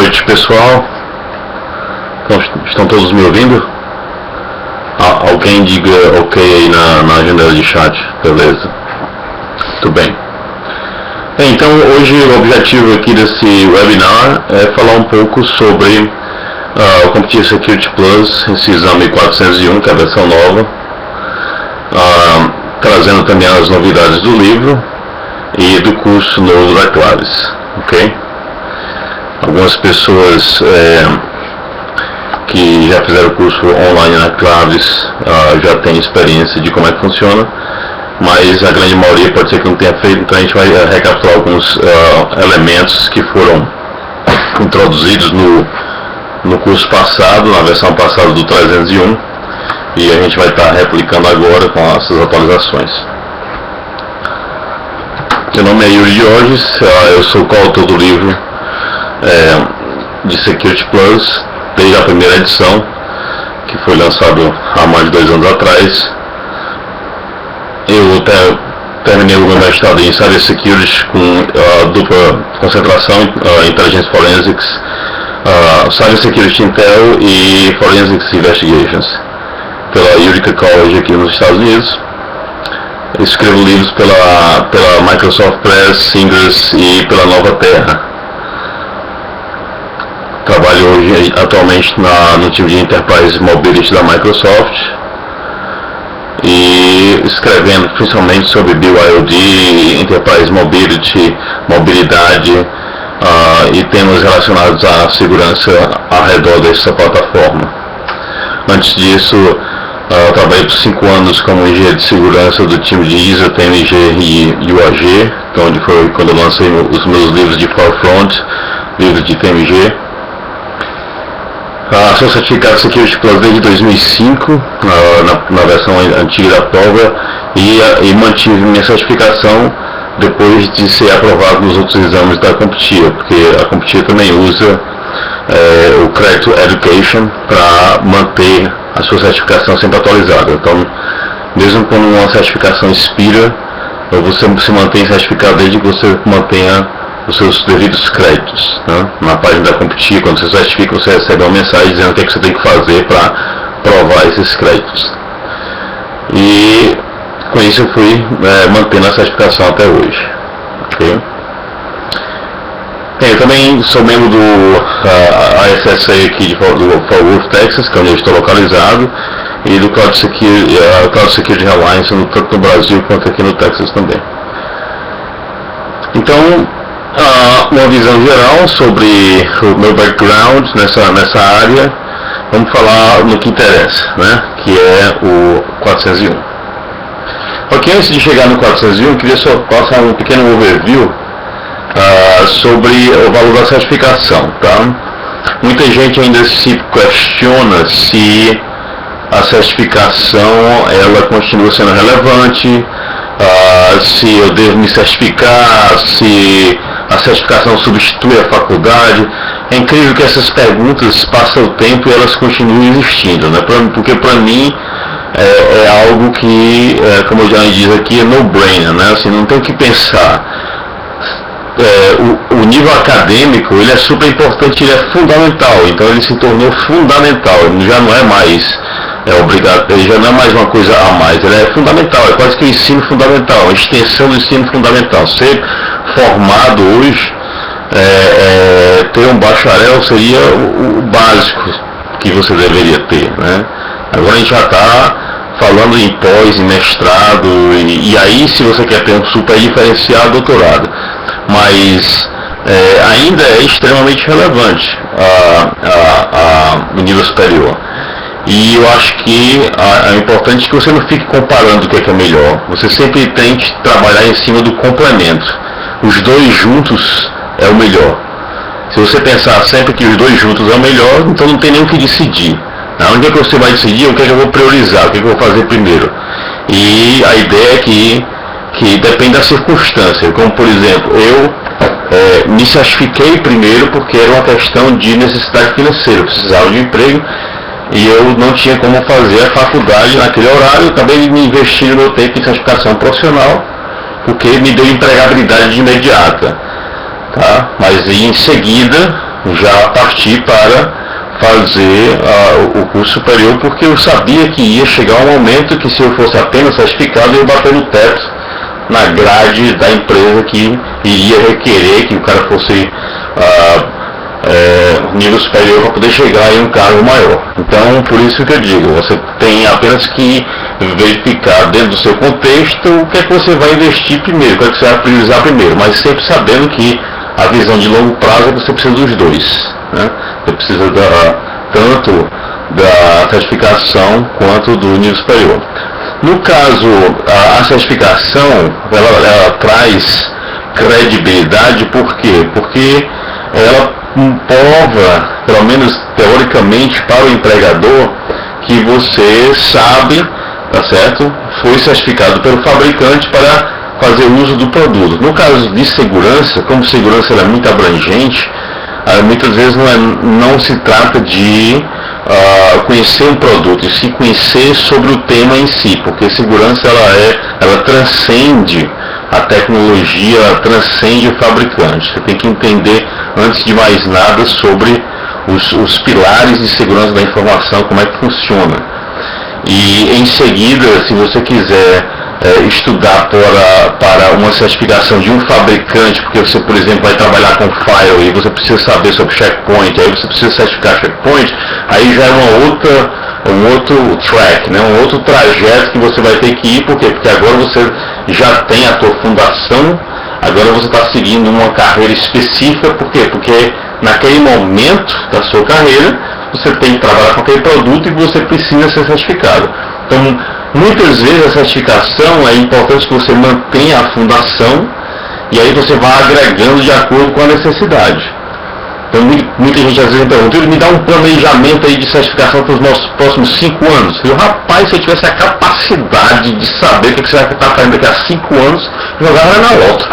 noite, pessoal. Estão todos me ouvindo? Alguém diga ok aí na janela de chat, beleza. Tudo bem. Então, hoje o objetivo aqui desse webinar é falar um pouco sobre o CompTIA Security Plus, esse exame 401, que é a versão nova, trazendo também as novidades do livro e do curso novo da Claves, ok? Algumas pessoas que já fizeram o curso online na Claves já têm experiência de como é que funciona, mas a grande maioria pode ser que não tenha feito, então a gente vai recapitular alguns elementos que foram introduzidos no curso passado, na versão passada do 301, e a gente vai estar replicando agora com essas atualizações. Meu nome é Yuri Georges, eu sou o coautor do livro de Security Plus, desde a primeira edição, que foi lançado há mais de 2 anos atrás. Eu terminei o meu mestrado em Cyber Security com dupla concentração em Intelligence Forensics, Cyber Security Intel e Forensics Investigations, pela Utica College aqui nos Estados Unidos. Eu escrevo livros pela Microsoft Press, Singers e pela Nova Terra. Trabalho hoje atualmente no time de Enterprise Mobility da Microsoft e escrevendo principalmente sobre BYOD, Enterprise Mobility, mobilidade e temas relacionados à segurança ao redor dessa plataforma. Antes disso, trabalhei por 5 anos como engenheiro de segurança do time de ISA, TMG e UAG, onde foi quando eu lancei os meus livros de Forefront, livros de TMG. Sou certificado Security Plus desde 2005, na versão antiga da prova, e mantive minha certificação depois de ser aprovado nos outros exames da CompTIA, porque a CompTIA também usa o Credit Education para manter a sua certificação sempre atualizada. Então, mesmo quando uma certificação expira, você se mantém certificado desde que você mantenha os seus devidos créditos, né? Na página da CompTIA, quando você certifica, você recebe uma mensagem dizendo o que você tem que fazer para provar esses créditos. E com isso eu fui mantendo a certificação até hoje. Okay? Eu também sou membro do ISSA aqui de Fort Worth, Texas, que é onde eu estou localizado, e do Cloud Security Alliance, tanto no Brasil quanto aqui no Texas também. Então, uma visão geral sobre o meu background nessa área. Vamos falar no que interessa, né? Que é o 401. Ok, antes de chegar no 401, eu queria só passar um pequeno overview sobre o valor da certificação, tá? Muita gente ainda se questiona se a certificação ela continua sendo relevante, se eu devo me certificar, se a certificação substitui a faculdade. É incrível que essas perguntas passam o tempo e elas continuam existindo, né? Porque para mim é algo que, como eu já diz aqui, é no-brainer, né? Assim, não tem o que pensar. O nível acadêmico ele é super importante, ele é fundamental, então ele se tornou fundamental, ele já não é mais obrigado, ele já não é mais uma coisa a mais, ele é fundamental, é quase que um ensino fundamental, uma extensão do ensino fundamental. Ser formado hoje, ter um bacharel seria o básico que você deveria ter, né? Agora a gente já está falando em pós, em mestrado, e aí se você quer ter um super diferenciado, doutorado. Mas ainda é extremamente relevante o nível superior. E eu acho que é importante que você não fique comparando o que é melhor. Você sempre tente trabalhar em cima do complemento. Os dois juntos é o melhor. Se você pensar sempre que os dois juntos é o melhor, então não tem nem o que decidir. Onde é que você vai decidir o que é que eu vou priorizar, o que é que eu vou fazer primeiro. E a ideia é que depende da circunstância. Como, por exemplo, eu me certifiquei primeiro porque era uma questão de necessidade financeira. Eu precisava de um emprego e eu não tinha como fazer a faculdade naquele horário. Eu acabei me investindo no meu tempo em certificação profissional, porque me deu empregabilidade de imediata. Tá? Mas em seguida já parti para fazer o curso superior, porque eu sabia que ia chegar um momento que, se eu fosse apenas certificado, eu ia bater no teto na grade da empresa, que iria requerer que o cara fosse nível superior para poder chegar em um cargo maior. Então, por isso que eu digo, você tem apenas que verificar dentro do seu contexto o que é que você vai investir primeiro, o que é que você vai priorizar primeiro, mas sempre sabendo que a visão de longo prazo é que você precisa dos dois, né? Você precisa tanto da certificação quanto do nível superior. No caso, a certificação, ela traz credibilidade. Por quê? Porque ela prova, pelo menos teoricamente, para o empregador, que você sabe, tá certo? Foi certificado pelo fabricante para fazer uso do produto. No caso de segurança, como segurança ela é muito abrangente, muitas vezes não se trata de conhecer um produto, e se conhecer sobre o tema em si, porque segurança ela transcende a tecnologia, ela transcende o fabricante. Você tem que entender, antes de mais nada, sobre os pilares de segurança da informação, como é que funciona. E em seguida, se você quiser estudar para uma certificação de um fabricante, porque você, por exemplo, vai trabalhar com Firewall e você precisa saber sobre checkpoint, aí você precisa certificar checkpoint, aí já é um outro track, né? Um outro trajeto que você vai ter que ir. Por quê? Porque agora você já tem a tua fundação, agora você está seguindo uma carreira específica. Por quê? Porque naquele momento da sua carreira você tem que trabalhar com aquele produto e você precisa ser certificado. Então, muitas vezes a certificação é importante que você mantenha a fundação, e aí você vai agregando de acordo com a necessidade. Então, muita gente às vezes me pergunta: me dá um planejamento aí de certificação para os nossos próximos 5 anos. Eu, rapaz, se eu tivesse a capacidade de saber o que você vai estar fazendo daqui a 5 anos, jogava na loto.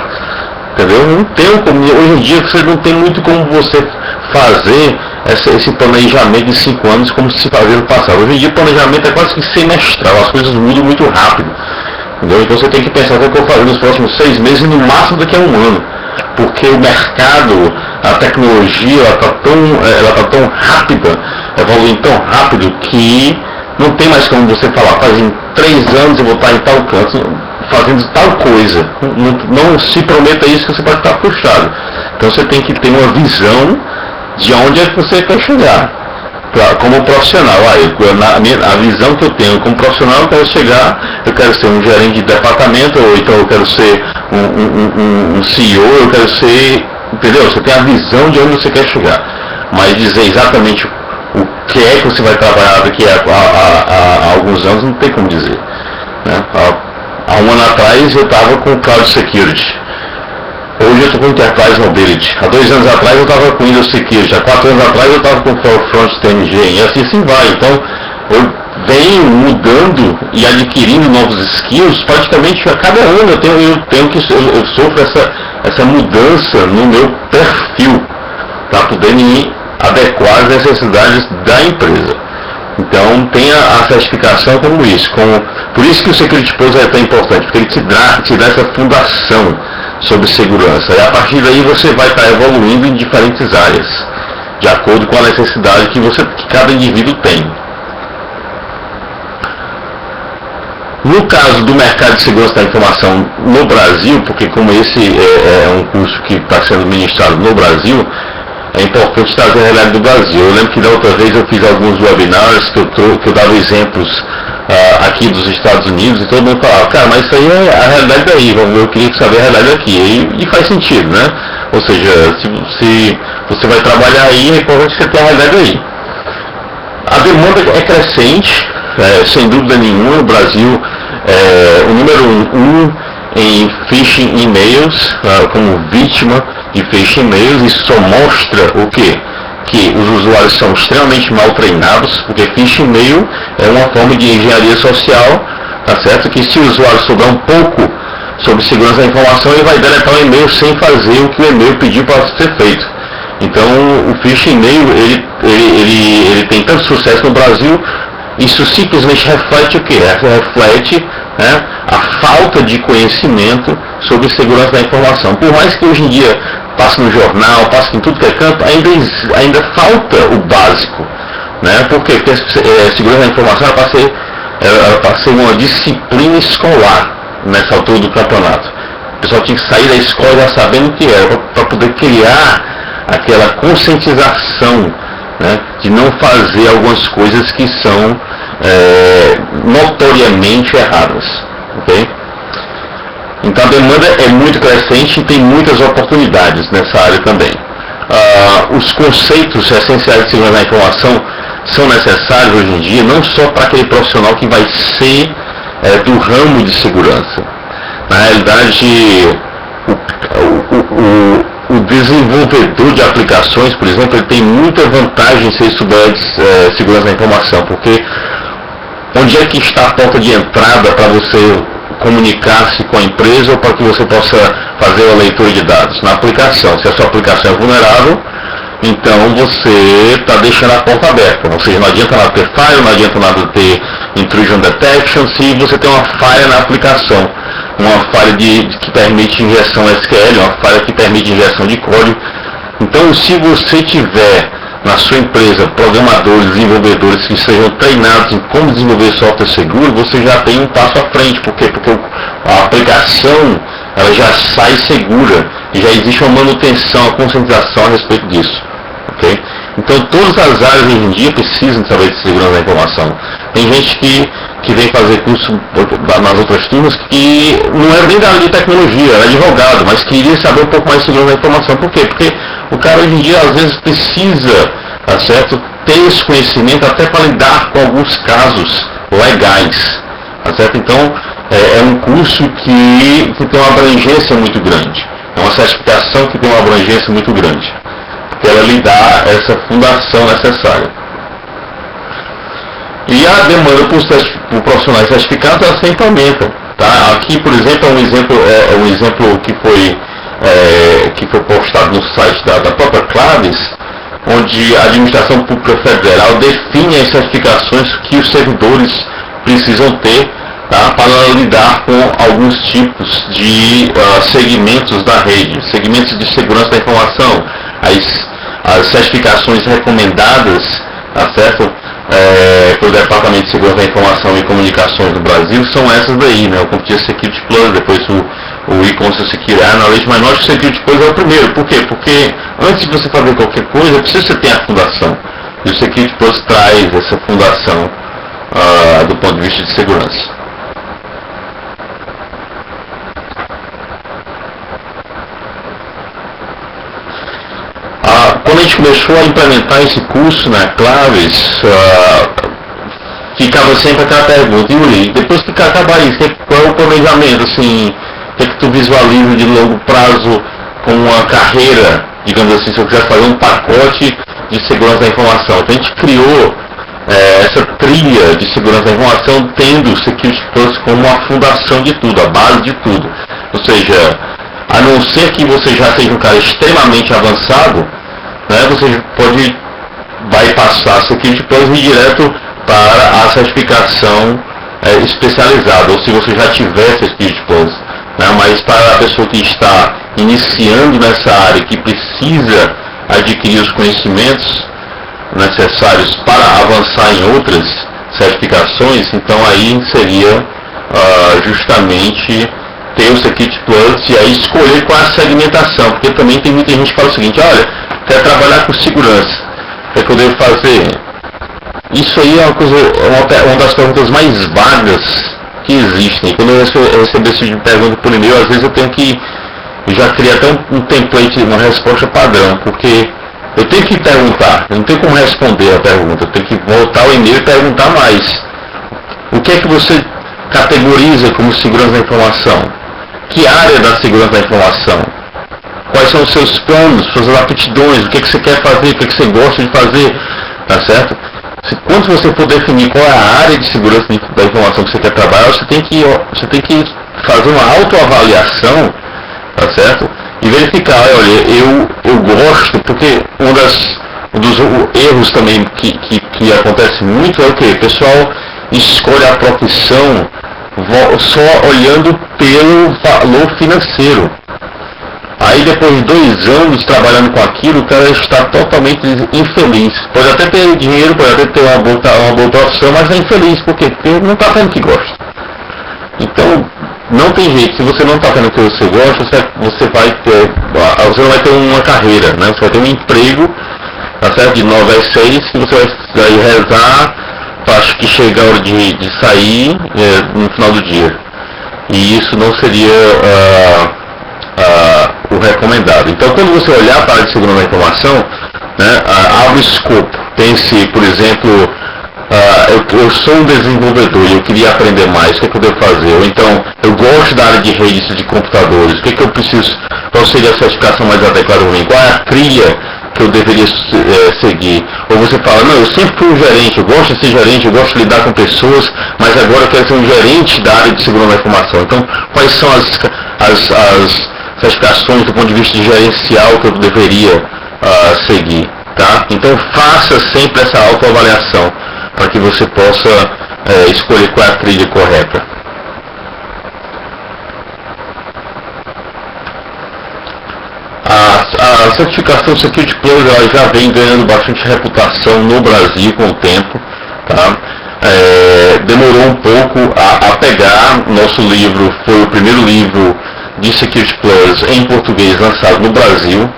Entendeu? Não tem como. Hoje em dia você não tem muito como você fazer esse planejamento de 5 anos como se fazia no passado. Hoje em dia o planejamento é quase que semestral, as coisas mudam muito rápido. Entendeu? Então você tem que pensar o que eu vou fazer nos próximos 6 meses e no máximo daqui a 1 ano. Porque o mercado, a tecnologia, ela tá tão rápida, evoluindo tão rápido, que não tem mais como você falar: fazem 3 anos eu vou estar em tal canto fazendo tal coisa. Não se prometa isso, que você pode estar frustrado. Então você tem que ter uma visão de onde é que você quer chegar como profissional. A visão que eu tenho como profissional, eu quero ser um gerente de departamento, ou então eu quero ser um CEO, eu quero ser, entendeu? Você tem a visão de onde você quer chegar, mas dizer exatamente o que é que você vai trabalhar daqui a alguns anos, não tem como dizer, né? Há 1 ano atrás eu estava com Cloud Security, hoje eu estou com Enterprise Mobility. Há 2 anos atrás eu estava com Windows Security. Há 4 anos atrás eu estava com Forefront TNG. E assim vai. Então, eu venho mudando e adquirindo novos skills praticamente a cada ano. Eu sofro essa mudança no meu perfil para poder me adequar às necessidades da empresa. Então, tenha a certificação como isso. Por isso que o Security Plus é tão importante, porque ele te dá essa fundação sobre segurança. E a partir daí você vai estar evoluindo em diferentes áreas, de acordo com a necessidade que cada indivíduo tem. No caso do mercado de segurança da informação no Brasil, porque como esse é um curso que está sendo ministrado no Brasil, é importante trazer a realidade do Brasil. Eu lembro que da outra vez eu fiz alguns webinars que eu dava exemplos aqui dos Estados Unidos, e todo mundo falava: cara, mas isso aí é a realidade daí, eu queria saber a realidade aqui. E faz sentido, né? Ou seja, se você vai trabalhar aí, é importante que você tenha a realidade aí. A demanda é crescente, sem dúvida nenhuma. O Brasil é o número 1 em phishing e-mails, como vítima de phishing e-mails. Isso só mostra o quê? Que os usuários são extremamente mal treinados, porque phishing e-mail é uma forma de engenharia social, tá certo? Que se o usuário souber um pouco sobre segurança da informação, ele vai deletar o e-mail sem fazer o que o e-mail pediu para ser feito. Então, o phishing e-mail, ele tem tanto sucesso no Brasil. Isso simplesmente reflete o quê? Reflete, né, a falta de conhecimento sobre segurança da informação. Por mais que hoje em dia passa no jornal, passa em tudo que é canto, ainda falta o básico, né? Por quê? Porque segurança da informação era para ser uma disciplina escolar nessa altura do campeonato. O pessoal tinha que sair da escola já sabendo o que era, para poder criar aquela conscientização, né, de não fazer algumas coisas que são notoriamente erradas. Okay? Então a demanda é muito crescente e tem muitas oportunidades nessa área também. Os conceitos essenciais de segurança da informação são necessários hoje em dia, não só para aquele profissional que vai ser do ramo de segurança. Na realidade, o desenvolvedor de aplicações, por exemplo, ele tem muita vantagem se ele souber segurança da informação, porque onde é que está a porta de entrada para você comunicar-se com a empresa ou para que você possa fazer a leitura de dados? Na aplicação. Se a sua aplicação é vulnerável, então você está deixando a porta aberta. Ou seja, não adianta nada ter falha, não adianta nada ter intrusion detection se você tem uma falha na aplicação. Uma falha que permite injeção SQL, uma falha que permite injeção de código. Então, se você tiver na sua empresa programadores, desenvolvedores que sejam treinados em como desenvolver software seguro, você já tem um passo à frente. Por quê? Porque a aplicação ela já sai segura e já existe uma manutenção, uma conscientização a respeito disso. Okay? Então todas as áreas hoje em dia precisam saber de segurança da informação. Tem gente que vem fazer curso nas outras turmas que não era nem da área de tecnologia, era advogado, mas queria saber um pouco mais de segurança da informação. Por quê? Porque o cara hoje em dia às vezes precisa, tá certo, ter esse conhecimento até para lidar com alguns casos legais. Tá certo? Então é um curso que tem uma abrangência muito grande. É uma certificação que tem uma abrangência muito grande. Porque ela lhe dá essa fundação necessária. E a demanda por profissionais certificados ela sempre aumenta. Tá? Aqui, por exemplo, é um exemplo que foi postado no site da própria Claves, onde a Administração Pública Federal define as certificações que os servidores precisam ter, tá, para lidar com alguns tipos de segmentos da rede, segmentos de segurança da informação. As certificações recomendadas, tá certo, pelo Departamento de Segurança da Informação e Comunicações no Brasil são essas daí, né? O Computer Security Plus, depois o e-Conscious Security Analyst, mas nós o Security Plus é o primeiro. Por quê? Porque antes de você fazer qualquer coisa, precisa você ter a fundação. E o Security Plus traz essa fundação do ponto de vista de segurança. Quando a gente começou a implementar esse curso na Claves, ficava sempre aquela pergunta: Yuri, depois que acabar isso, qual é o planejamento? Assim, o que é que tu visualiza de longo prazo com uma carreira, digamos assim, se eu quiser fazer um pacote de segurança da informação? Então a gente criou essa trilha de segurança da informação, tendo o Security Plus como a fundação de tudo, a base de tudo. Ou seja, a não ser que você já seja um cara extremamente avançado, né, você vai passar Security Plus e ir direto para a certificação especializada, ou se você já tiver Security Plus, né, mas para a pessoa que está iniciando nessa área, que precisa adquirir os conhecimentos necessários para avançar em outras certificações, então aí seria justamente ter o Security Plus e aí escolher qual é a segmentação, porque também tem muita gente que fala o seguinte: olha, quero trabalhar com segurança, o que é que eu devo fazer? Isso aí é uma das perguntas mais vagas que existem. Quando eu recebo esse tipo de pergunta por e-mail, às vezes eu já criei até um template, uma resposta padrão, porque eu tenho que perguntar, eu não tenho como responder a pergunta, eu tenho que voltar o e-mail e perguntar mais. O que é que você categoriza como segurança da informação? Que área da segurança da informação? Quais são os seus planos, suas aptidões, o que é que você quer fazer, o que é que você gosta de fazer, tá certo? Quando você for definir qual é a área de segurança da informação que você quer trabalhar, você tem que fazer uma autoavaliação, tá certo? E verificar, olha, eu gosto, porque um dos erros também que acontece muito é o que? O pessoal escolhe a profissão só olhando pelo valor financeiro. Aí depois de 2 anos trabalhando com aquilo, o cara está totalmente infeliz. Pode até ter dinheiro, pode até ter uma boa profissão, mas é infeliz. Por quê? Porque não está fazendo o que gosta. Então, não tem jeito. Se você não está fazendo o que você gosta, você não vai ter uma carreira, né? Você vai ter um emprego, tá certo? De 9 às 6, que você vai rezar para que chegue a hora de sair no final do dia. E isso não seria o recomendado. Então, quando você olhar para a área de segurança da informação, né, abre o escopo. Pense, por exemplo, eu sou um desenvolvedor e eu queria aprender mais, o que é que eu devo fazer? Ou então, eu gosto da área de redes de computadores, o que é que eu preciso, qual seria a certificação mais adequada para mim? Qual é a trilha que eu deveria seguir? Ou você fala, não, eu sempre fui um gerente, eu gosto de ser gerente, eu gosto de lidar com pessoas, mas agora eu quero ser um gerente da área de segurança da informação. Então, quais são as certificações do ponto de vista de gerencial que eu deveria seguir? Tá? Então, faça sempre essa autoavaliação para que você possa escolher qual é a trilha correta. A certificação Security Plus ela já vem ganhando bastante reputação no Brasil com o tempo. Tá? Demorou um pouco a pegar. Nosso livro foi o primeiro livro de Security Plus em português lançado no Brasil.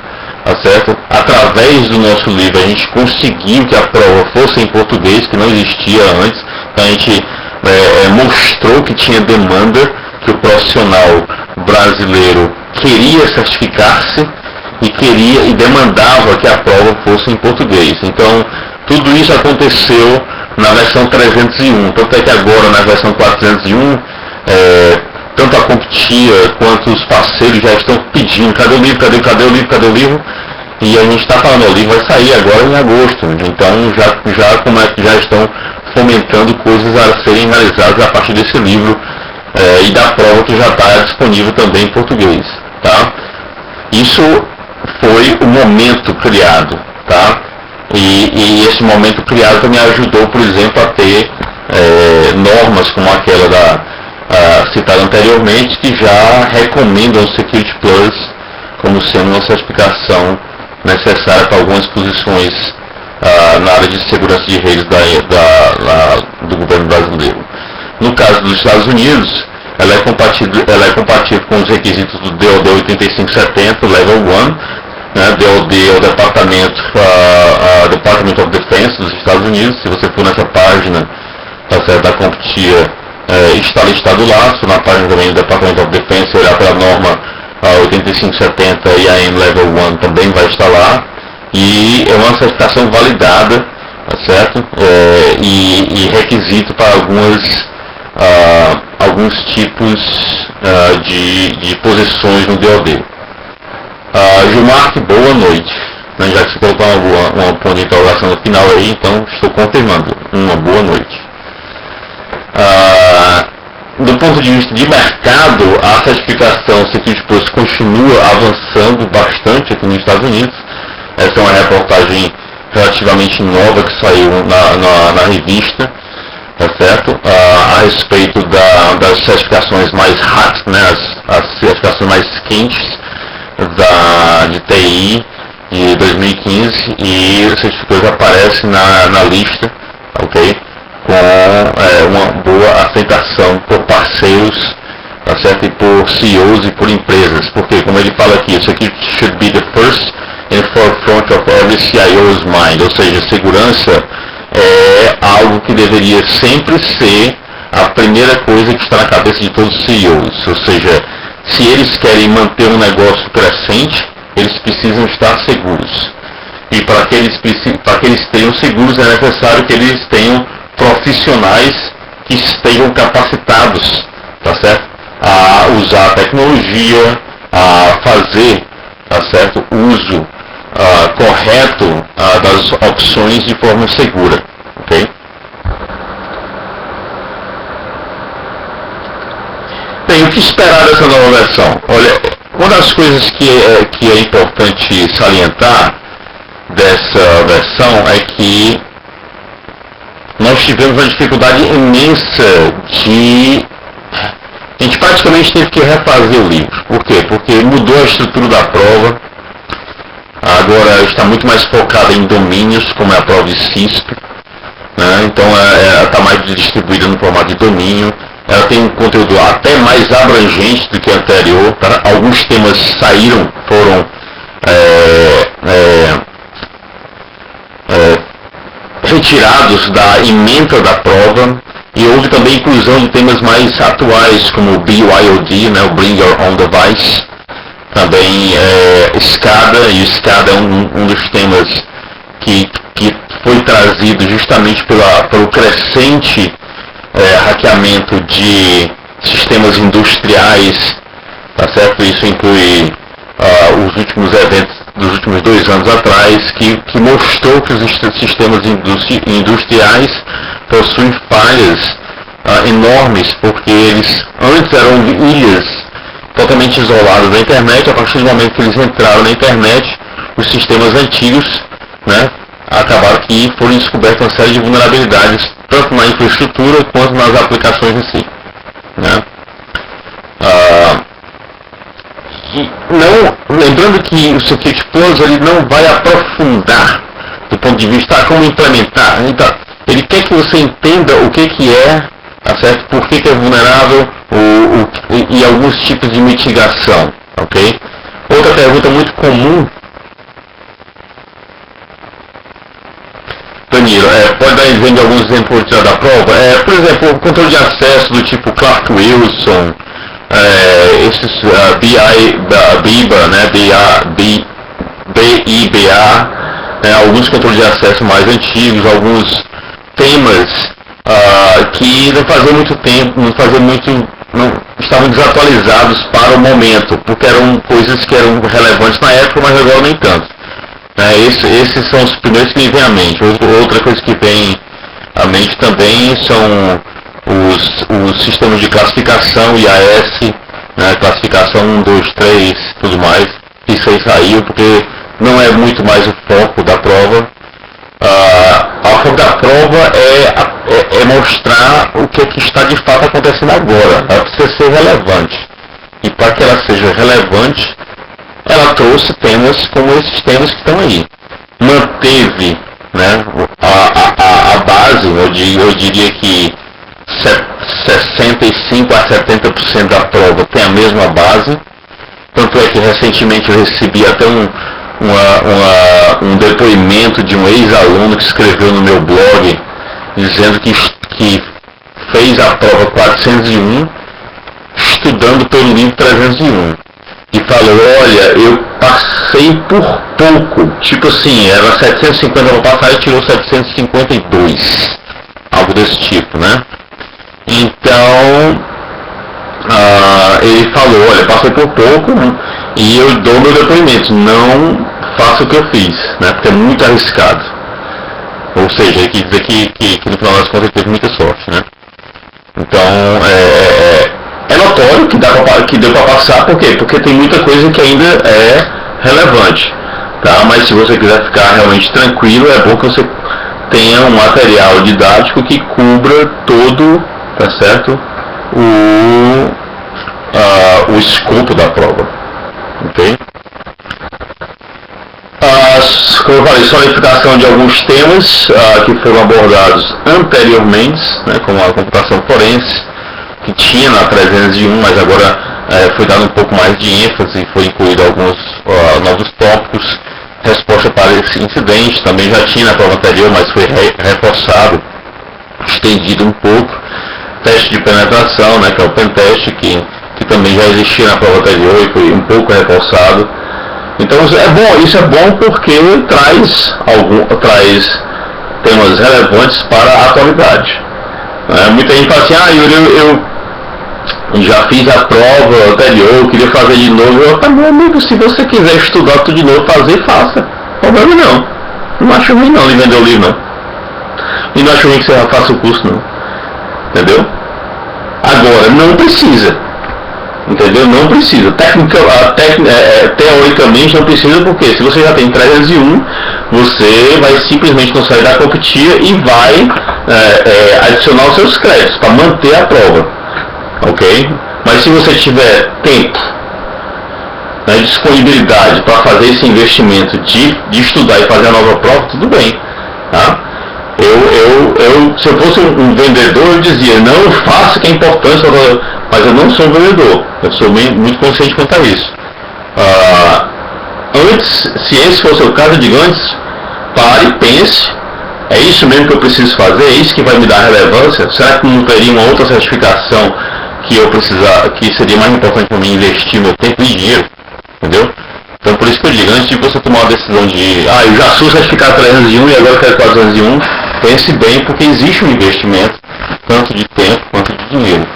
Tá certo? Através do nosso livro a gente conseguiu que a prova fosse em português, que não existia antes. Então a gente mostrou que tinha demanda, que o profissional brasileiro queria certificar-se e demandava que a prova fosse em português. Então tudo isso aconteceu na versão 301. Tanto é que agora na versão 401 tanto a CompTIA quanto os parceiros já estão pedindo, cadê o livro, cadê o livro, cadê o livro? E a gente está falando, o livro vai sair agora em agosto, então já estão fomentando coisas a serem realizadas a partir desse livro e da prova que já está disponível também em português. Tá? Isso foi o momento criado, tá? E esse momento criado também ajudou, por exemplo, a ter normas como aquela citada anteriormente, que já recomendam o Security Plus como sendo uma certificação necessária para algumas posições na área de segurança de redes do governo brasileiro. No caso dos Estados Unidos, ela é compatível com os requisitos do DoD 8570, Level 1, né? DoD é o Department of Defense dos Estados Unidos. Se você for nessa página da CompTIA, está listado lá. Se for na página também do Department of Defense, olhar para a norma 8570 e a IAM Level 1 também vai estar lá. E é uma certificação validada, tá certo? E requisito para alguns tipos de posições no DoD. Gilmar, boa noite. Já que você colocou uma ponto de interrogação no final aí, então estou confirmando. Uma boa noite. Do ponto de vista de mercado, a certificação Security Plus continua avançando bastante aqui nos Estados Unidos. Essa é uma reportagem relativamente nova que saiu na revista, tá certo? A respeito das certificações mais hot, né? As certificações mais quentes de TI de 2015, e o Security Plus aparece na lista, ok? Com uma boa aceitação por parceiros, tá certo? E por CEOs e por empresas, porque, como ele fala aqui, isso aqui should be the first and forefront of every CIO's mind, ou seja, segurança é algo que deveria sempre ser a primeira coisa que está na cabeça de todos os CEOs, ou seja, se eles querem manter um negócio crescente, eles precisam estar seguros. E para que eles estejam seguros, é necessário que eles tenham profissionais que estejam capacitados, tá certo? A usar a tecnologia, a fazer, tá certo? Uso correto das opções de forma segura, ok? Bem, o que esperar dessa nova versão? Olha, uma das coisas que é importante salientar dessa versão é que nós tivemos uma dificuldade imensa a gente praticamente teve que refazer o livro. Por quê? Porque mudou a estrutura da prova. Agora está muito mais focada em domínios, como é a prova de CISP. Né? Então ela está mais distribuída no formato de domínio. Ela tem um conteúdo até mais abrangente do que a anterior. Tá? Alguns temas saíram, foram retirados da ementa da prova. E houve também inclusão de temas mais atuais, como o BYOD, né, o Bring Your Own Device. Também SCADA, e o SCADA é um dos temas que foi trazido justamente pelo crescente hackeamento de sistemas industriais, tá certo? Isso inclui os últimos eventos dos últimos 2 anos atrás, que mostrou que os sistemas industriais possuem falhas enormes, porque eles antes eram ilhas totalmente isoladas da internet. A partir do momento que eles entraram na internet, os sistemas antigos, né, acabaram que foram descobertas uma série de vulnerabilidades, tanto na infraestrutura quanto nas aplicações em si. Né? Lembrando que o Security Plus ele não vai aprofundar do ponto de vista como implementar. Então, ele quer que você entenda o que é, tá certo? Por que é vulnerável e alguns tipos de mitigação, ok? Outra pergunta muito comum, Danilo, pode dar exemplo de alguns exemplos da prova? Por exemplo, o controle de acesso do tipo Clark Wilson, esses BIBA, né, BIBA, alguns controles de acesso mais antigos, alguns temas que não fazia muito tempo, não estavam desatualizados para o momento, porque eram coisas que eram relevantes na época, mas agora nem tanto. Esses são os primeiros que me vêm à mente. Outra coisa que vem à mente também são os sistemas de classificação, IAS, né, classificação 1, 2, 3, tudo mais. Isso aí saiu porque não é muito mais o foco da prova. O foco da prova é mostrar o que está de fato acontecendo agora. Ela precisa ser relevante. E para que ela seja relevante, ela trouxe temas como esses temas que estão aí. Manteve, né, a base, eu diria que 65 a 70% da prova tem a mesma base. Tanto é que recentemente eu recebi até um depoimento de um ex-aluno que escreveu no meu blog dizendo que fez a prova 401 estudando pelo livro 301 e falou: olha, eu passei por pouco, tipo assim, era 750 para passar e tirou 752, algo desse tipo, né? Então ele falou: olha, passei por pouco, né? E eu dou meu depoimento, não faça o que eu fiz, né? Porque é muito arriscado. Ou seja, ele quis dizer que no final das contas ele teve muita sorte, né? Então é notório que deu para passar. Por quê? Porque tem muita coisa que ainda é relevante, tá? Mas se você quiser ficar realmente tranquilo, é bom que você tenha um material didático que cubra todo, tá certo, o escopo da prova, ok? Como eu falei, solidificação de alguns temas que foram abordados anteriormente, né, como a computação forense, que tinha na 301, mas agora foi dado um pouco mais de ênfase, foi incluído alguns novos tópicos. Resposta para esse incidente também já tinha na prova anterior, mas foi reforçado, estendido um pouco. Teste de penetração, né, que é o pentest, que também já existia na prova anterior e foi um pouco reforçado. Então isso é bom porque traz temas relevantes para a atualidade. Muita gente fala assim: eu já fiz a prova anterior, eu queria fazer de novo. Meu amigo, se você quiser estudar tudo de novo, faça. Problema não. Não acho ruim não de vender o livro, não. E não acho ruim que você faça o curso, não. Entendeu? Agora, não precisa. Entendeu? Não precisa. Teoricamente não precisa, porque se você já tem 301, você vai simplesmente não sair da CompTIA e vai adicionar os seus créditos para manter a prova. Ok? Mas se você tiver tempo, né, disponibilidade para fazer esse investimento de estudar e fazer a nova prova, tudo bem. Tá? Se eu fosse um vendedor, eu dizia, não faça que é importante, mas eu não sou um vendedor. Eu sou muito consciente quanto a isso. Antes, se esse fosse o caso, eu digo antes, pare, pense, é isso mesmo que eu preciso fazer, é isso que vai me dar relevância? Será que não teria uma outra certificação que seria mais importante para mim investir meu tempo e dinheiro? Entendeu? Então por isso que eu digo, antes de você tomar uma decisão de eu já sou certificado 301 e agora eu quero 401, pense bem, porque existe um investimento, tanto de tempo quanto de dinheiro.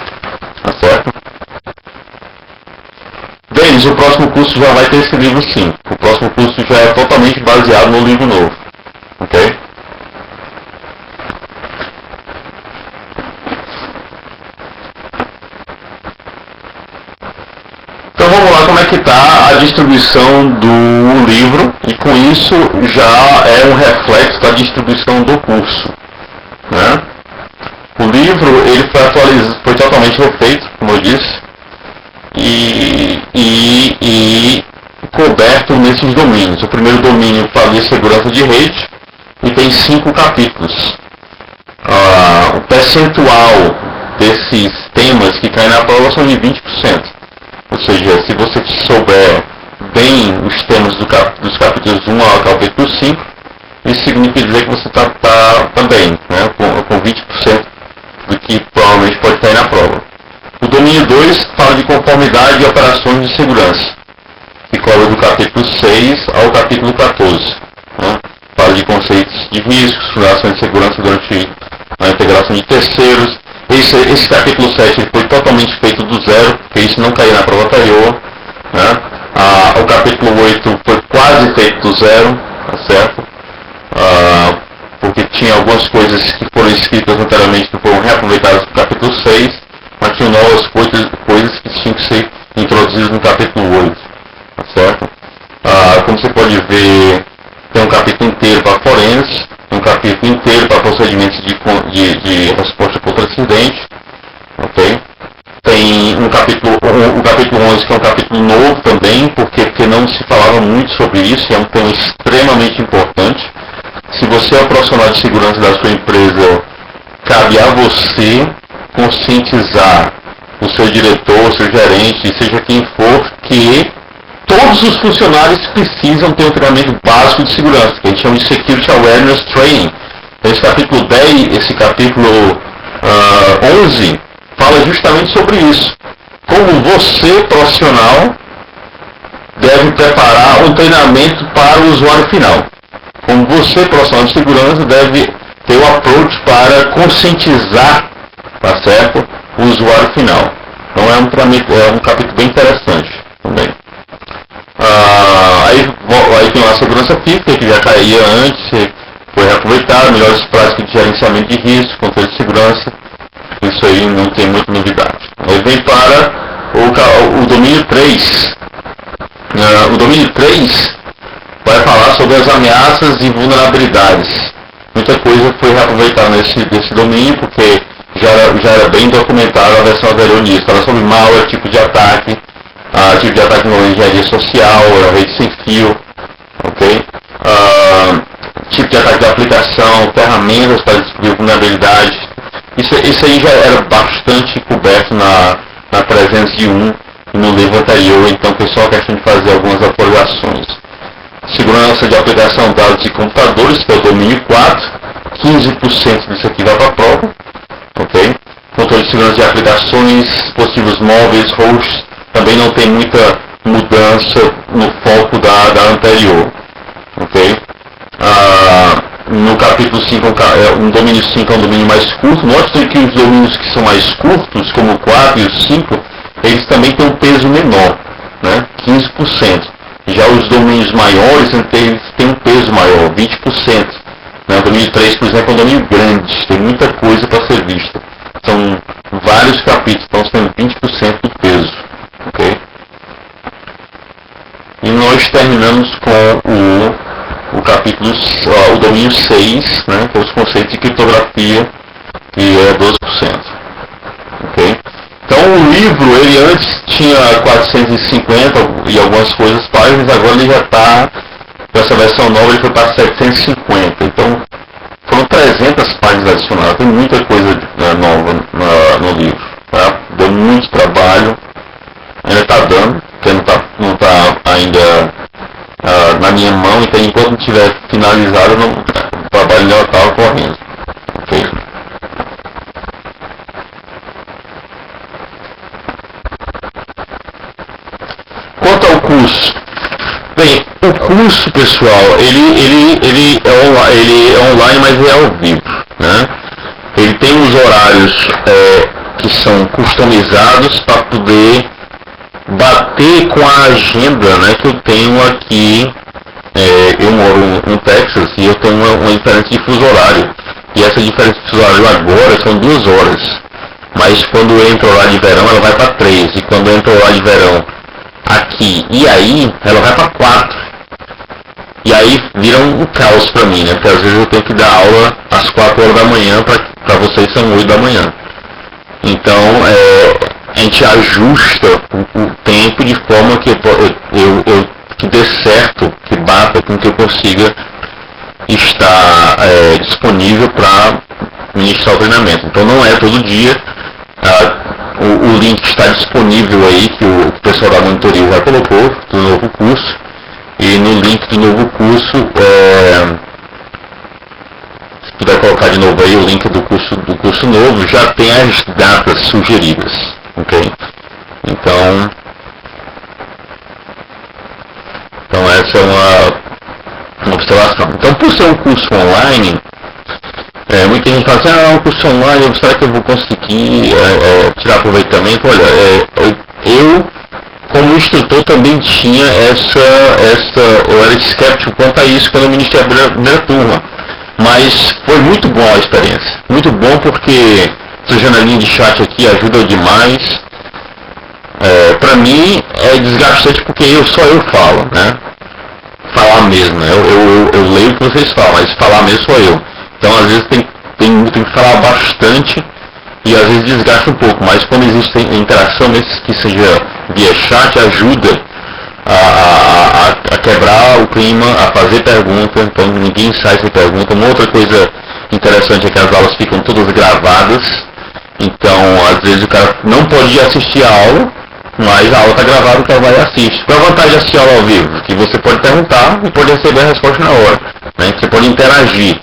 Tá certo? Denis, o próximo curso já vai ter esse livro sim. O próximo curso já é totalmente baseado no livro novo. Ok? Então vamos lá, como é que está a distribuição do livro, e com isso já é um reflexo da distribuição do curso. Né? O livro ele foi totalmente refeito, como eu disse, e coberto nesses domínios. O primeiro domínio fala de segurança de rede e tem 5 capítulos. O percentual desses temas que caem na prova são de 20%. Ou seja, se você souber bem os temas dos capítulos 1 ao capítulo 5, isso significa dizer que você está bem, né? com 20% do que provavelmente pode cair na prova. O domínio 2 fala de conformidade e operações de segurança, que cobre do capítulo 6 ao capítulo 14. Né? Fala de conceitos de riscos, fundações de segurança durante a integração de terceiros. Esse capítulo 7 foi totalmente feito do zero, porque isso não caiu na prova anterior. Né? O capítulo 8 foi quase feito do zero, tá certo? Porque tinha algumas coisas que foram escritas anteriormente que foram reaproveitadas no capítulo 6, mas tinham novas coisas que tinham que ser introduzidas no capítulo 8. Tá certo? Como você pode ver, tem um capítulo inteiro para forense, um capítulo inteiro para procedimentos de resposta contra acidente. Okay? Tem o capítulo 11, que é um capítulo novo também, porque não se falava muito sobre isso, e é um tema extremamente importante. Se você é o profissional de segurança da sua empresa, cabe a você conscientizar o seu diretor, o seu gerente, seja quem for, que todos os funcionários precisam ter um treinamento básico de segurança, que a gente chama de Security Awareness Training. Esse capítulo 10, esse capítulo 11, fala justamente sobre isso. Como você, profissional, deve preparar um treinamento para o usuário final. Como você, profissional de segurança, deve ter o approach para conscientizar, tá certo, o usuário final. Então é um capítulo bem interessante também. Aí tem a segurança física, que já caía antes, foi reaproveitado, melhores práticas de gerenciamento de risco, controle de segurança. Isso aí não tem muita novidade. Aí vem para o domínio 3. O domínio 3 vai falar sobre as ameaças e vulnerabilidades. Muita coisa foi reaproveitada nesse domínio, porque já era bem documentado a versão anterior disso. Fala sobre malware, tipo de ataque envolvendo engenharia social, rede sem fio, ok? Tipo de ataque de aplicação, ferramentas para descobrir vulnerabilidade. Isso aí já era bastante coberto na 301 e no livro anterior, então foi só a questão de fazer algumas atualizações. Segurança de aplicação de dados de computadores, que é o domínio 4, 15% disso aqui vai para a prova, ok? Controle de segurança de aplicações, dispositivos móveis, hosts, também não tem muita mudança no foco da anterior, ok? No capítulo 5, um domínio 5 é um domínio mais curto. Note que os domínios que são mais curtos, como o 4 e o 5, eles também têm um peso menor, né? 15%. Já os domínios maiores, eles têm um peso maior, 20%. Né? O domínio 3, por exemplo, é um domínio grande, tem muita coisa para ser vista. São vários capítulos, então temos 20% do peso. Okay? E nós terminamos com o capítulo, o domínio 6, né, que é os conceitos de criptografia, que é 12%. Okay? Então o livro, ele antes tinha 450 e algumas coisas páginas, agora ele já está, com essa versão nova, ele foi para 750. Então, foram 300 páginas adicionadas. Tem muita coisa nova no livro. Tá? Deu muito trabalho. Ainda está dando, porque não tá ainda na minha mão. Então, enquanto não tiver finalizado, o trabalho já está ocorrendo. Ok? Quanto ao curso, bem, o curso, pessoal, ele é online, mas é ao vivo, né? Ele tem os horários que são customizados para poder bater com a agenda, né, que eu tenho aqui. Eu moro no Texas e eu tenho uma diferença de fuso horário. E essa diferença de fuso horário agora são 2 horas. Mas quando entra o horário de verão, ela vai para 3. E quando entra o horário de verão aqui e aí, ela vai para 4. E aí vira um caos para mim, né? Porque às vezes eu tenho que dar aula às 4 horas da manhã, para vocês são 8 da manhã. Então, a gente ajusta o tempo de forma que que dê certo, que bata com que eu consiga estar disponível para ministrar o treinamento. Então não é todo dia. O link está disponível aí, que o pessoal da monitoria já colocou, do novo curso. E no link do novo curso, se puder colocar de novo aí o link do curso novo, já tem as datas sugeridas. Ok? Então essa é uma observação. Então, por ser um curso online, muita gente fala assim, é um curso online, será que eu vou conseguir tirar aproveitamento? Olha, eu, como instrutor, também tinha eu era escéptico quanto a isso quando eu ministrei a primeira turma. Mas foi muito bom a experiência. Muito bom porque essa janelinha de chat aqui ajuda demais. Pra mim é desgastante porque só eu falo, né? Falar mesmo, né? Eu leio o que vocês falam, mas falar mesmo sou eu. Então às vezes tem que falar bastante e às vezes desgasta um pouco, mas quando existe interação que seja via chat, ajuda a quebrar o clima, a fazer pergunta, então ninguém sai sem pergunta. Uma outra coisa interessante é que as aulas ficam todas gravadas, então às vezes o cara não pode assistir a aula, mas a aula está gravada, o cara vai e assiste. Qual a vantagem de assistir a aula ao vivo? Que você pode perguntar e pode receber a resposta na hora, né? Você pode interagir.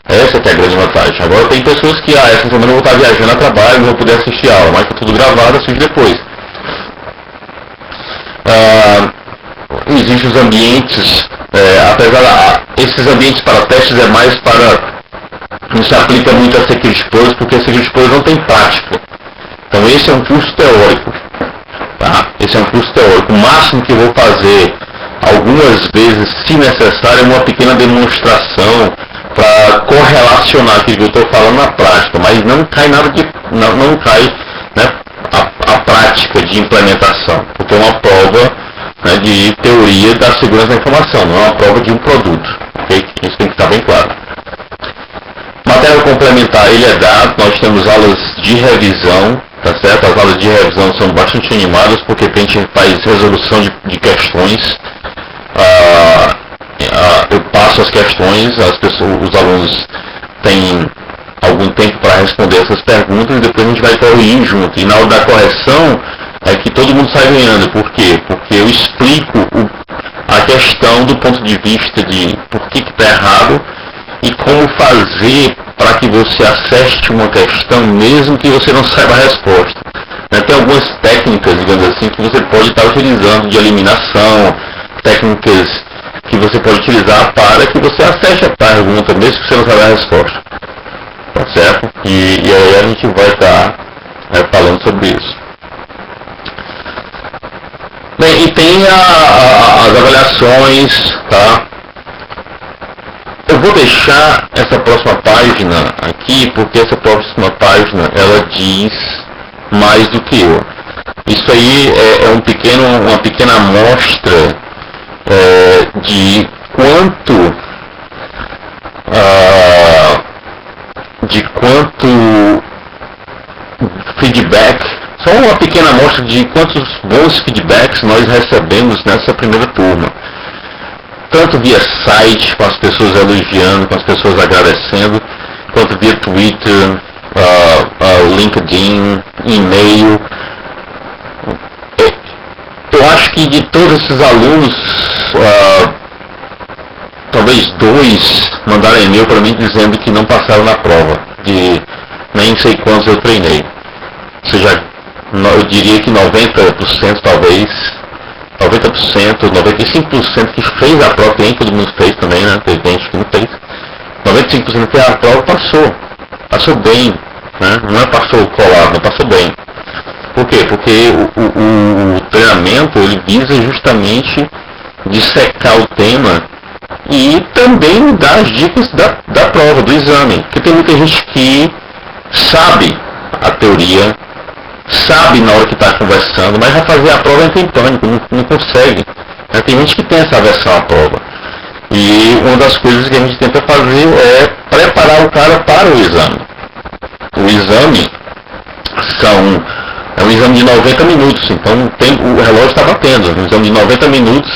Essa que é a grande vantagem. Agora tem pessoas que, essa semana eu vou estar viajando a trabalho, não vou poder assistir a aula, mas está tudo gravado, assiste depois. Existem os ambientes, apesar esses ambientes para testes é mais para, não se aplica muito a Security Plus, porque a Security Plus não tem prática. Então esse é um curso teórico. Tá? Esse é um curso teórico. O máximo que eu vou fazer, algumas vezes, se necessário, é uma pequena demonstração para correlacionar aquilo que eu estou falando na prática, mas não cai nada não cai, né, a prática de implementação, porque é uma prova, né, de teoria da segurança da informação, não é uma prova de um produto. Okay? Isso tem que estar bem claro. Material complementar, ele é dado, nós temos aulas de revisão. Tá certo? As aulas de revisão são bastante animadas porque a gente faz resolução de questões. Eu passo as questões, os alunos têm algum tempo para responder essas perguntas e depois a gente vai corrigir junto. E na hora da correção é que todo mundo sai ganhando. Por quê? Porque eu explico a questão do ponto de vista de por que está errado e como fazer para que você acerte uma questão mesmo que você não saiba a resposta. Tem algumas técnicas, digamos assim, que você pode estar utilizando de eliminação, técnicas que você pode utilizar para que você acerte a pergunta, mesmo que você não saiba a resposta. Tá certo? E aí a gente vai estar falando sobre isso. Bem, e tem as avaliações, tá? Eu vou deixar essa próxima página aqui, porque essa próxima página, ela diz mais do que eu. Isso aí é uma pequena amostra de quanto feedback, só uma pequena amostra de quantos bons feedbacks nós recebemos nessa primeira turma. Tanto via site, com as pessoas elogiando, com as pessoas agradecendo, quanto via Twitter, LinkedIn, e-mail. Eu acho que de todos esses alunos, talvez 2 mandaram e-mail para mim dizendo que não passaram na prova, de nem sei quantos eu treinei. Ou seja, eu diria que 90% talvez, 90%, 95% que fez a prova, que nem todo mundo fez também, né? Teve gente que não fez. 95% que fez a prova passou bem, né? Não é passou colado, não passou bem. Por quê? Porque o treinamento ele visa justamente dissecar o tema e também dar as dicas da prova, do exame. Porque tem muita gente que sabe a teoria, sabe na hora que está conversando, mas vai fazer a prova entra em pânico, não consegue. Tem gente que tem essa aversão à prova. E uma das coisas que a gente tenta fazer é preparar o cara para o exame. O exame é um exame de 90 minutos, então o relógio está batendo. Um exame de 90 minutos,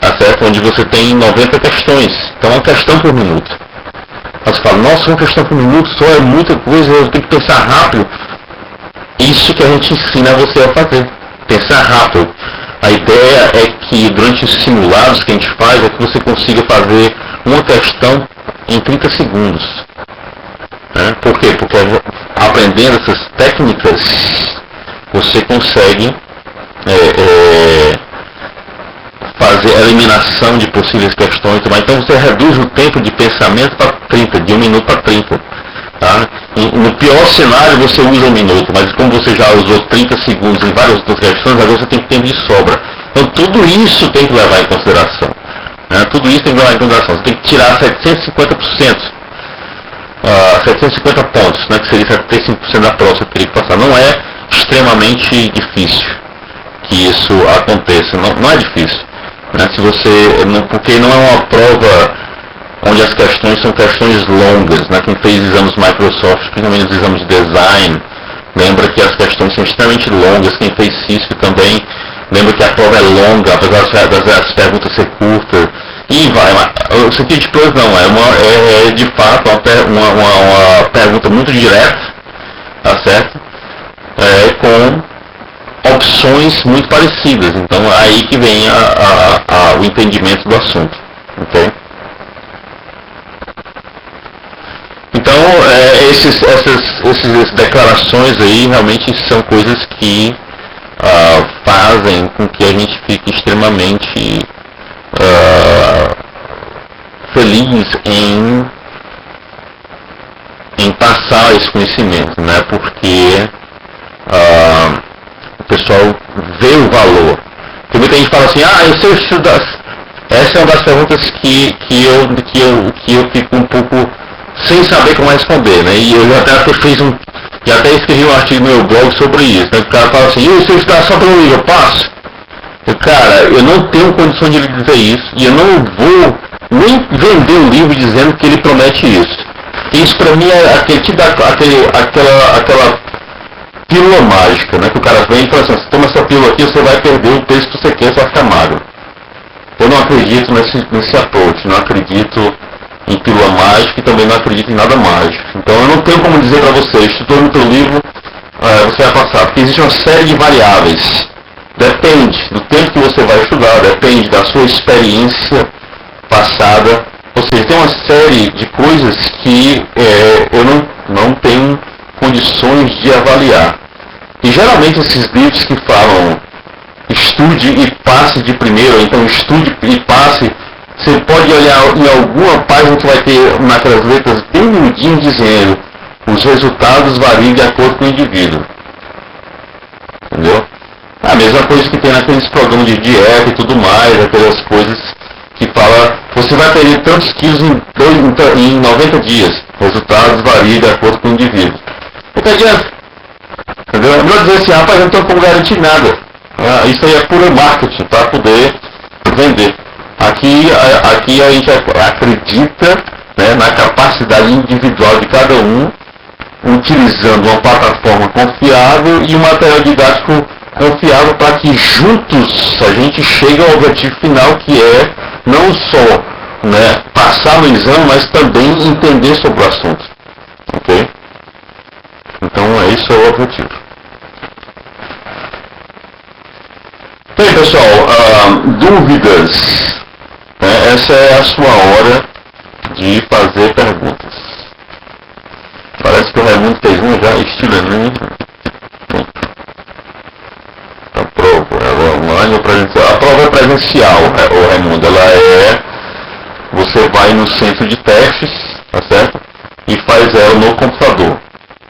tá certo? Onde você tem 90 questões. Então é uma questão por minuto. Aí você fala, nossa, uma questão por minuto só é muita coisa, eu tenho que pensar rápido. Isso que a gente ensina você a fazer, pensar rápido. A ideia é que durante os simulados que a gente faz, é que você consiga fazer uma questão em 30 segundos. Né? Por quê? Porque aprendendo essas técnicas, você consegue fazer a eliminação de possíveis questões. Então você reduz o tempo de pensamento para 30, de 1 minuto para 30. Tá? No pior cenário você usa 1 minuto, mas como você já usou 30 segundos em várias outras questões, agora você tem tempo de sobra. Então tudo isso tem que levar em consideração. Né? Tudo isso tem que levar em consideração. Você tem que tirar 750%, 750 pontos, né? Que seria 75% da prova que você teria que passar. Não é extremamente difícil que isso aconteça, não é difícil. Né? Porque não é uma prova onde as questões são questões longas, né? Quem fez exames Microsoft, principalmente os exames de design, lembra que as questões são extremamente longas. Quem fez Cisco também lembra que a prova é longa, apesar das perguntas ser curtas. E vai, o Security Plus não, é de fato uma pergunta muito direta, tá certo? Com opções muito parecidas. Então aí que vem o entendimento do assunto, ok? Então, essas declarações aí realmente são coisas que fazem com que a gente fique extremamente feliz em passar esse conhecimento, né? Porque o pessoal vê o valor. Porque muita gente fala assim, eu sei estudar. Essa é uma das perguntas que eu fico um pouco sem saber como responder, né? E eu já até escrevi um artigo no meu blog sobre isso, né? O cara fala assim, se eu estudar só pelo livro, eu passo? Cara, eu não tenho condição de lhe dizer isso, e eu não vou nem vender o livro dizendo que ele promete isso. Isso pra mim é aquela pílula mágica, né? Que o cara vem e fala assim, toma essa pílula aqui, você vai perder o peso que você quer, você vai ficar magro. Eu não acredito nesse approach, não acredito em pílula mágica e também não acredito em nada mágico. Então eu não tenho como dizer para você, estudando o teu livro, você vai passar, porque existe uma série de variáveis. Depende do tempo que você vai estudar, depende da sua experiência passada, ou seja, tem uma série de coisas que eu não tenho condições de avaliar. E geralmente esses livros que falam estude e passe de primeiro, então estude e passe, você pode olhar em alguma página que vai ter naquelas letras bem miudinho dizendo os resultados variam de acordo com o indivíduo. Entendeu? A mesma coisa que tem naqueles programas de dieta e tudo mais, aquelas coisas que fala, você vai perder tantos quilos em 90 dias. Resultados variam de acordo com o indivíduo. O que adianta? Entendeu? É melhor dizer assim, rapaz, eu não tenho como garantir nada. Isso aí é puro marketing para poder vender. Aqui a gente acredita, né, na capacidade individual de cada um utilizando uma plataforma confiável e um material didático confiável para que juntos a gente chegue ao objetivo final, que é não só, né, passar no exame, mas também entender sobre o assunto. Ok? Então esse é o objetivo. Bem, pessoal, dúvidas? Essa é a sua hora de fazer perguntas. Parece que o Raimundo fez uma já, estilo Enem. A prova é online ou presencial? A prova é presencial, o Raimundo. Ela é... Você vai no centro de testes, tá certo? E faz ela no computador.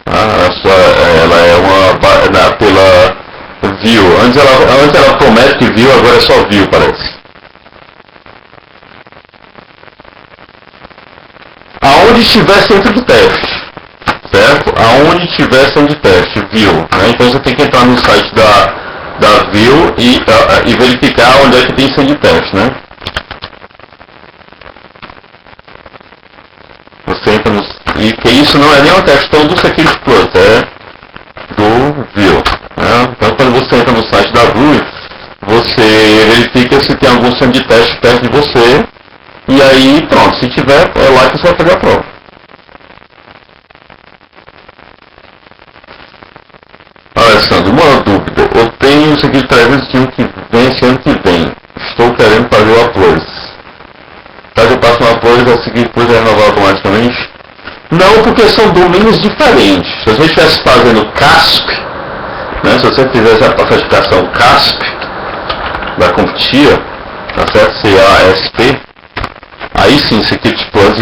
Ela é uma... pela View. Antes ela promete que View, agora é só View, parece. Aonde estiver centro de teste, certo? Aonde estiver centro de teste, View, né? Então você tem que entrar no site da View e verificar onde é que tem centro de teste, né? Você entra no... E que isso não é nem uma questão do Security Plus, é do View, né? Então quando você entra no site da View, você verifica se tem algum centro de teste perto de você. E aí, pronto, se tiver, é lá que você vai pegar a prova. Alessandro, uma dúvida. Eu tenho isso aqui de 301 que vence ano que vem. Estou querendo fazer o Applause. Caso eu passe no Applause, a seguir depois é renovar automaticamente? Não, porque são domínios diferentes. Se você estivesse fazendo CASP, né, se você fizesse a certificação CASP da CompTIA, tá certo? CASP, aí sim, Security Plus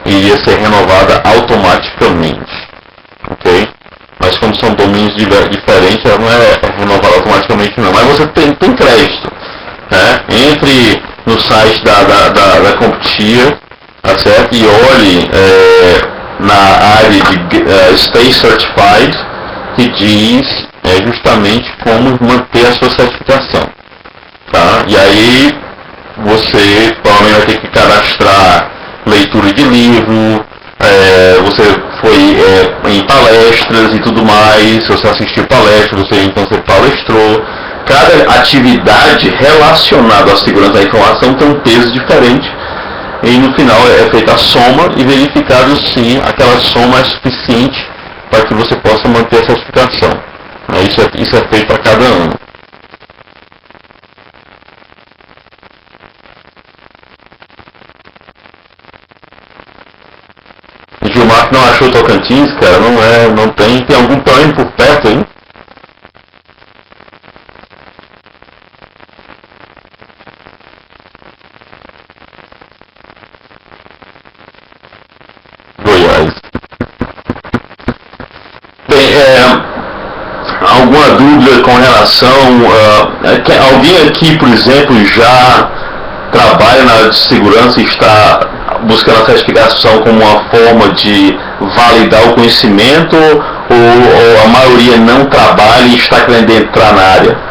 iria ser renovada automaticamente, ok? Mas como são domínios diferentes, ela não é renovada automaticamente não. Mas você tem crédito, né? Entre no site da CompTIA, tá certo? E olhe na área de Stay Certified, que diz justamente como manter a sua certificação, tá? E aí você provavelmente vai ter que cadastrar leitura de livro, você foi em palestras e tudo mais, você assistiu palestras, você palestrou. Cada atividade relacionada à segurança da informação tem um peso diferente e no final é feita a soma e verificado se aquela soma é suficiente para que você possa manter a certificação. Isso é feito a cada ano. Gilmar não achou Tocantins, cara, não tem algum plano por perto aí? Goiás. Bem, alguma dúvida com relação alguém aqui, por exemplo, já trabalha na área de segurança e está buscando a certificação como uma forma de validar o conhecimento, ou a maioria não trabalha e está querendo entrar na área?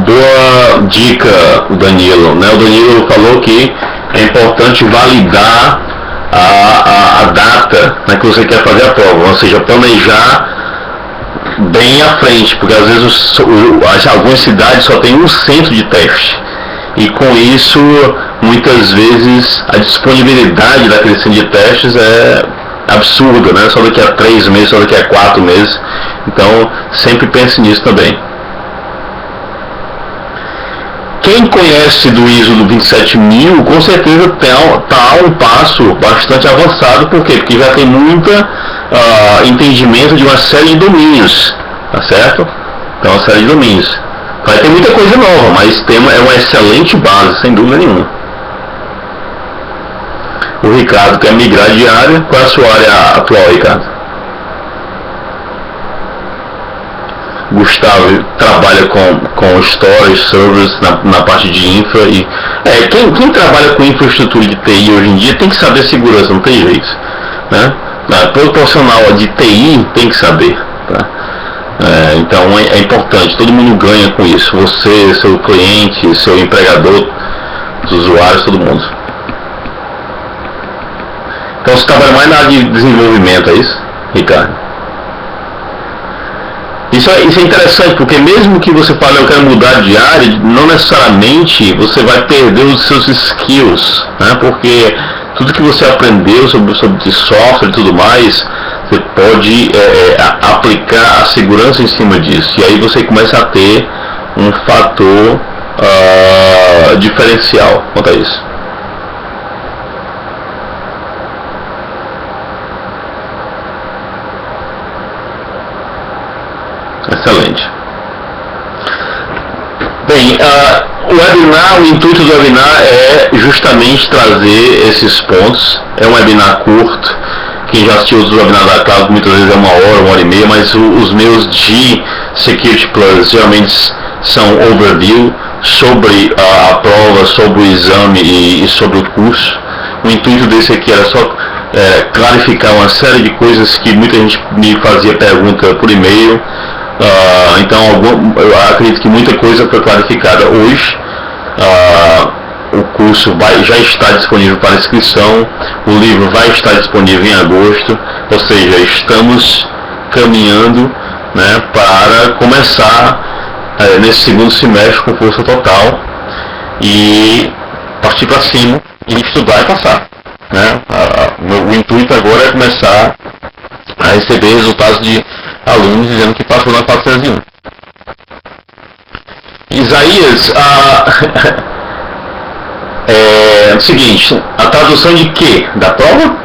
Boa dica, Danilo, né? O Danilo falou que é importante validar a data, né, que você quer fazer a prova, ou seja, planejar bem à frente, porque às vezes algumas cidades só tem um centro de teste e com isso muitas vezes a disponibilidade daquele centro de testes é absurda, né? Só daqui a 3 meses, só daqui a 4 meses, então sempre pense nisso também. Quem conhece do ISO do 27000, com certeza está um passo bastante avançado. Por quê? Porque já tem muita entendimento de uma série de domínios, tá certo? Então, uma série de domínios. Vai ter muita coisa nova, mas é uma excelente base, sem dúvida nenhuma. O Ricardo quer migrar de área. Qual é a sua área atual, Ricardo? Gustavo trabalha com storage, servers na parte de infra e quem trabalha com infraestrutura de TI hoje em dia tem que saber segurança, não tem jeito, né? Todo profissional de TI tem que saber, tá? Então é importante, todo mundo ganha com isso, você, seu cliente, seu empregador, os usuários, todo mundo. Então você trabalha mais na área de desenvolvimento, é isso, Ricardo? Isso é interessante, porque mesmo que você fale eu quero mudar de área, não necessariamente você vai perder os seus skills, né? Porque tudo que você aprendeu sobre software e tudo mais, você pode aplicar a segurança em cima disso. E aí você começa a ter um fator diferencial quanto a isso. Excelente. Bem, o intuito do webinar é justamente trazer esses pontos. É um webinar curto. Quem já assistiu os webinars da Cloud muitas vezes é 1 hora e meia, mas os meus de Security Plus geralmente são overview sobre a prova, sobre o exame e sobre o curso. O intuito desse aqui era só clarificar uma série de coisas que muita gente me fazia pergunta por e-mail. Então eu acredito que muita coisa foi clarificada hoje. O curso já está disponível para inscrição, o livro vai estar disponível em agosto, ou seja, estamos caminhando, né, para começar nesse segundo semestre com força total e partir para cima e estudar e passar, né? O intuito agora é começar a receber resultados de alunos dizendo que passou na 401. Isaías, é o seguinte, a tradução de quê? Da prova?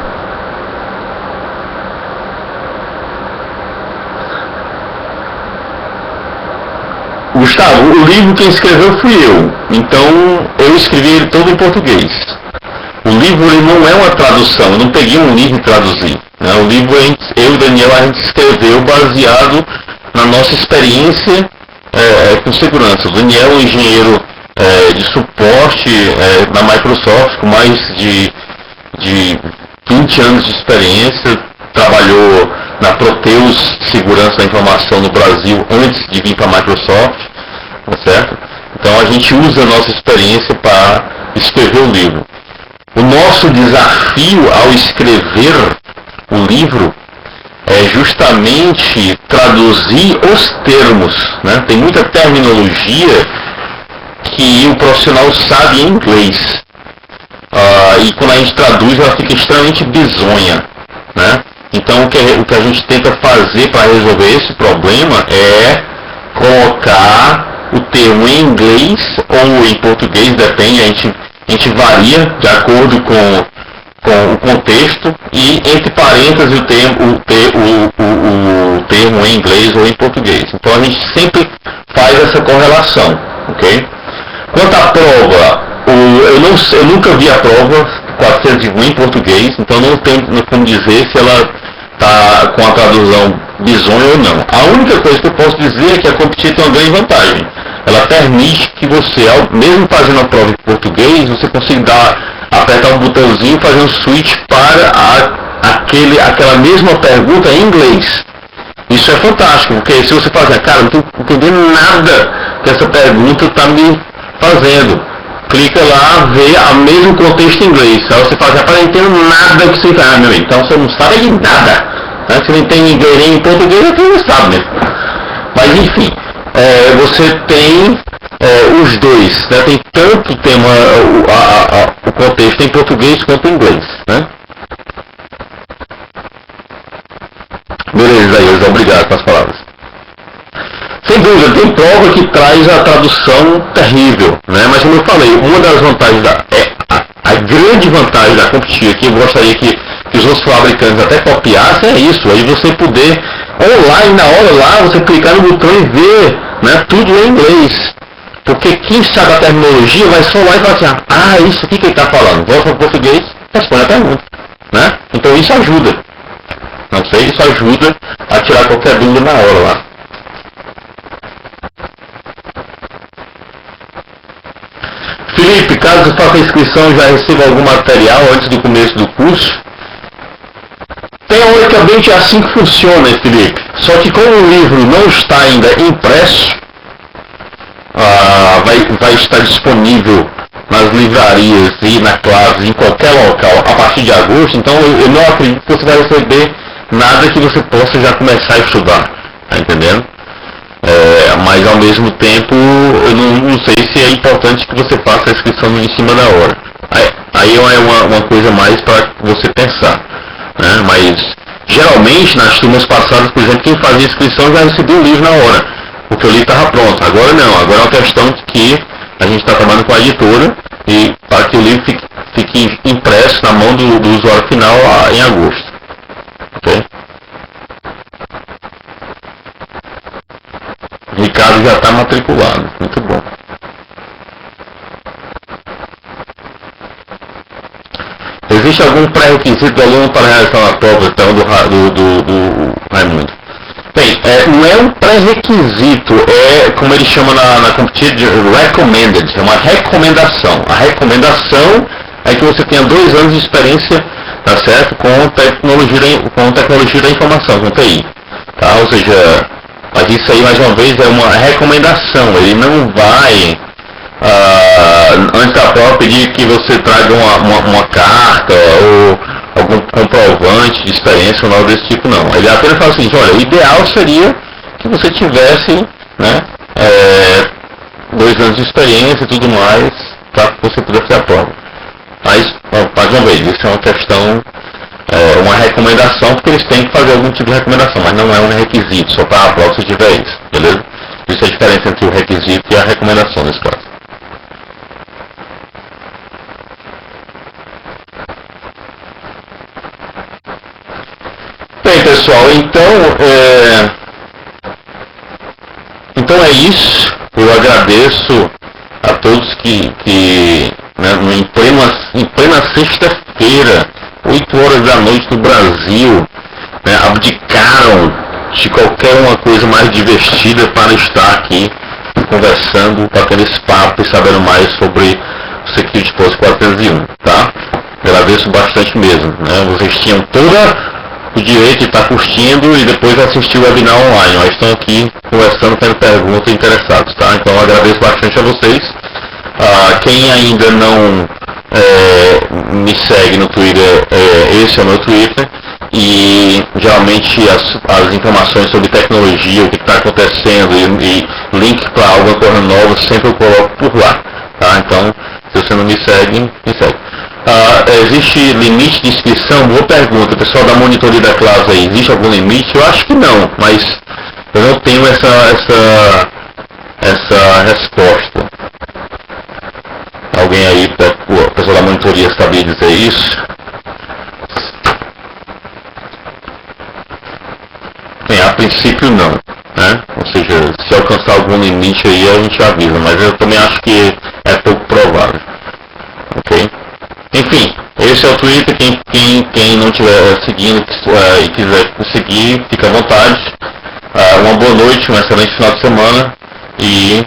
Gustavo, o livro quem escreveu fui eu, então eu escrevi ele todo em português. O livro ele não é uma tradução, eu não peguei um livro e traduzi. Né? O livro eu e Daniel a gente escreveu baseado na nossa experiência com segurança. O Daniel é um engenheiro de suporte na Microsoft, com mais de 20 anos de experiência, trabalhou na Proteus Segurança da Informação no Brasil antes de vir para a Microsoft, tá certo? Então a gente usa a nossa experiência para escrever o livro. O nosso desafio ao escrever o livro é justamente traduzir os termos, né? Tem muita terminologia que o profissional sabe em inglês. E quando a gente traduz, ela fica extremamente bizonha, né? Então o que a gente tenta fazer para resolver esse problema é colocar o termo em inglês ou em português, depende, a gente varia de acordo com o contexto, e entre parênteses o termo em inglês ou em português. Então a gente sempre faz essa correlação, ok? Quanto à prova, eu nunca vi a prova 401 em português, então não tem como dizer se ela está com a tradução bizonha ou não. A única coisa que eu posso dizer é que a Competitor tem uma grande vantagem. Ela permite que você, mesmo fazendo a prova em português, você consiga apertar um botãozinho e fazer um switch para aquela mesma pergunta em inglês. Isso é fantástico, porque se você fazer, cara, não estou entendendo nada que essa pergunta está me fazendo, clica lá, vê o mesmo contexto em inglês. Aí você fala, rapaz, eu não entendo nada que você fala, meu amigo. Então você não sabe de nada. Né? Se não entende inglês nem em português, você não sabe mesmo. Mas enfim, você tem os dois. Né? Tem tanto o tema, o contexto em português quanto em inglês. Né? Beleza, Isaías, obrigado pelas palavras. Sem dúvida, tem prova que traz a tradução terrível, né? Mas como eu falei, uma das vantagens, a grande vantagem da Competitor, que eu gostaria que os outros fabricantes até copiassem, é isso, aí você poder, online, na hora lá, você clicar no botão e ver, né, tudo em inglês. Porque quem sabe a terminologia vai só lá e falar assim, isso aqui que ele está falando, volta para o português, responde a pergunta, né? Então isso ajuda, não sei, isso ajuda a tirar qualquer dúvida na hora lá. Felipe, caso faça a inscrição já receba algum material antes do começo do curso? Teoricamente é assim que funciona, Felipe. Só que como o livro não está ainda impresso, vai estar disponível nas livrarias e na classe, em qualquer local, a partir de agosto. Então eu não acredito que você vai receber nada que você possa já começar a estudar, tá entendendo? Mas ao mesmo tempo, eu não sei se é importante que você faça a inscrição em cima da hora. Aí é uma coisa mais para você pensar, né? Mas geralmente nas turmas passadas, por exemplo, quem fazia inscrição já recebia o livro na hora, porque o livro estava pronto. Agora não, agora é uma questão de que a gente está trabalhando com a editora e para que o livro fique impresso na mão do usuário final em agosto. Ok? Ricardo já está matriculado, muito bom. Existe algum pré-requisito do aluno para realizar uma prova então, do Raimundo? Bem, não é um pré-requisito, é como ele chama na Competitive Recommended, é uma recomendação. A recomendação é que você tenha 2 anos de experiência, tá certo, com tecnologia da informação, com TI. Tá? Ou seja, mas isso aí mais uma vez é uma recomendação, ele não vai antes da prova pedir que você traga uma carta ou algum comprovante de experiência ou nada desse tipo, não. Ele apenas fala o seguinte: olha, o ideal seria que você tivesse, né, 2 anos de experiência e tudo mais para que você pudesse fazer a prova. Mas, mais uma vez, isso é uma questão, uma recomendação, porque eles têm que fazer algum tipo de recomendação, mas não é um requisito, só para a prova se tiver isso, beleza? Isso é a diferença entre o requisito e a recomendação nesse caso. Bem, pessoal, então é isso. Eu agradeço a todos que né, em plena sexta-feira, 8 horas da noite no Brasil, né, abdicaram de qualquer uma coisa mais divertida para estar aqui conversando, batendo esse papo e sabendo mais sobre o Security Post 401, tá? Agradeço bastante mesmo, né? Vocês tinham todo o direito de estar curtindo e depois assistir o webinar online, mas estão aqui conversando, tendo perguntas, interessados, tá? Então eu agradeço bastante a vocês. Quem ainda não me segue no Twitter, esse é o meu Twitter, e geralmente as informações sobre tecnologia, o que está acontecendo e link para alguma coisa nova, sempre eu coloco por lá, tá? Então, se você não me segue, me segue. Existe limite de inscrição? Boa pergunta, pessoal da monitoria da classe aí, existe algum limite? Eu acho que não, mas eu não tenho essa resposta. Alguém aí, o pessoal da monitoria, sabia dizer isso? Bem, a princípio não, né? Ou seja, se alcançar algum limite aí a gente avisa, mas eu também acho que é pouco provável. Ok? Enfim, esse é o Twitter. Quem não estiver seguindo e quiser seguir, fica à vontade. Uma boa noite, um excelente final de semana e